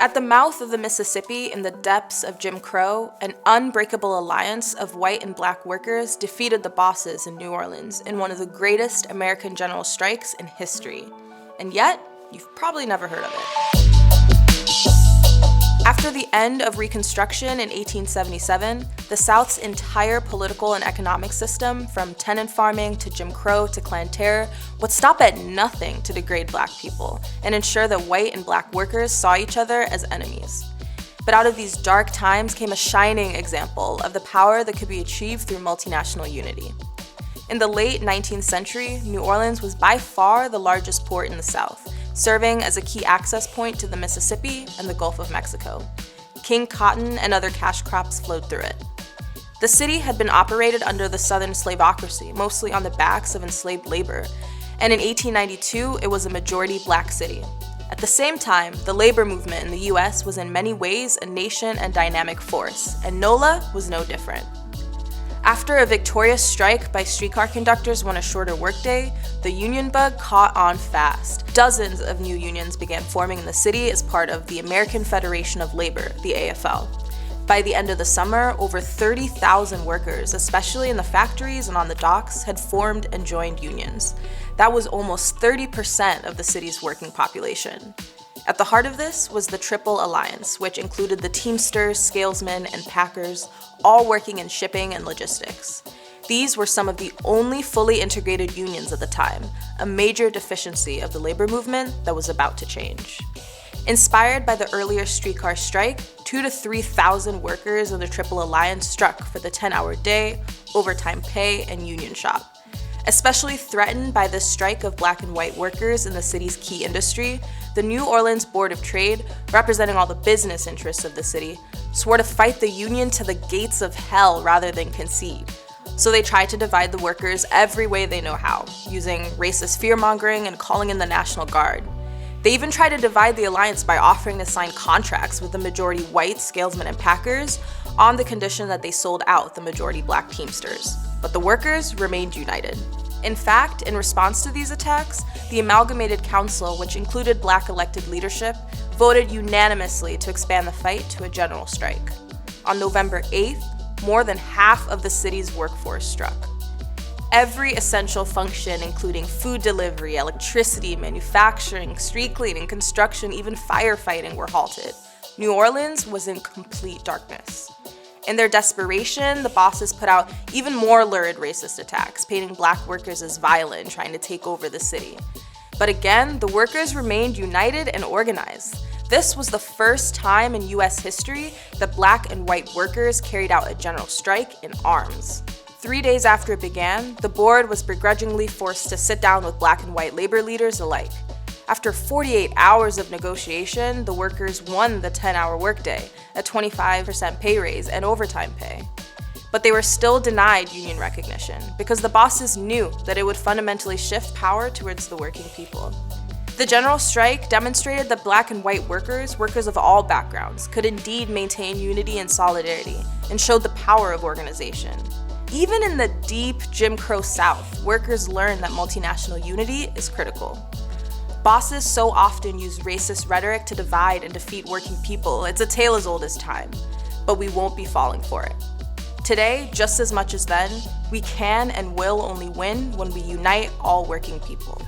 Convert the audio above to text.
At the mouth of the Mississippi, in the depths of Jim Crow, an unbreakable alliance of white and black workers defeated the bosses in New Orleans in one of the greatest American general strikes in history. And yet, you've probably never heard of it. After the end of Reconstruction in 1877, the South's entire political and economic system, from tenant farming to Jim Crow to Clan Terror, would stop at nothing to degrade black people and ensure that white and black workers saw each other as enemies. But out of these dark times came a shining example of the power that could be achieved through multinational unity. In the late 19th century, New Orleans was by far the largest port in the South, serving as a key access point to the Mississippi and the Gulf of Mexico. King cotton and other cash crops flowed through it. The city had been operated under the Southern slavocracy, mostly on the backs of enslaved labor, and in 1892 it was a majority black city. At the same time, the labor movement in the US was in many ways a nascent and dynamic force, and NOLA was no different. After a victorious strike by streetcar conductors won a shorter workday, the union bug caught on fast. Dozens of new unions began forming in the city as part of the American Federation of Labor, the AFL. By the end of the summer, over 30,000 workers, especially in the factories and on the docks, had formed and joined unions. That was almost 30% of the city's working population. At the heart of this was the Triple Alliance, which included the Teamsters, Scalesmen, and Packers, all working in shipping and logistics. These were some of the only fully integrated unions at the time, a major deficiency of the labor movement that was about to change. Inspired by the earlier streetcar strike, 2,000 to 3,000 workers in the Triple Alliance struck for the 10-hour day, overtime pay, and union shop. Especially threatened by this strike of black and white workers in the city's key industry, the New Orleans Board of Trade, representing all the business interests of the city, swore to fight the union to the gates of hell rather than concede. So they tried to divide the workers every way they know how, using racist fear-mongering and calling in the National Guard. They even tried to divide the alliance by offering to sign contracts with the majority white Scalesmen and Packers on the condition that they sold out the majority black Teamsters. But the workers remained united. In fact, in response to these attacks, the Amalgamated Council, which included black elected leadership, voted unanimously to expand the fight to a general strike. On November 8th, more than half of the city's workforce struck. Every essential function, including food delivery, electricity, manufacturing, street cleaning, construction, even firefighting, were halted. New Orleans was in complete darkness. In their desperation, the bosses put out even more lurid racist attacks, painting black workers as violent, trying to take over the city. But again, the workers remained united and organized. This was the first time in US history that black and white workers carried out a general strike in arms. 3 days after it began, the board was begrudgingly forced to sit down with black and white labor leaders alike. After 48 hours of negotiation, the workers won the 10-hour workday, a 25% pay raise, and overtime pay. But they were still denied union recognition because the bosses knew that it would fundamentally shift power towards the working people. The general strike demonstrated that black and white workers of all backgrounds, could indeed maintain unity and solidarity, and showed the power of organization. Even in the deep Jim Crow South, workers learned that multinational unity is critical. Bosses so often use racist rhetoric to divide and defeat working people. It's a tale as old as time, but we won't be falling for it. Today, just as much as then, we can and will only win when we unite all working people.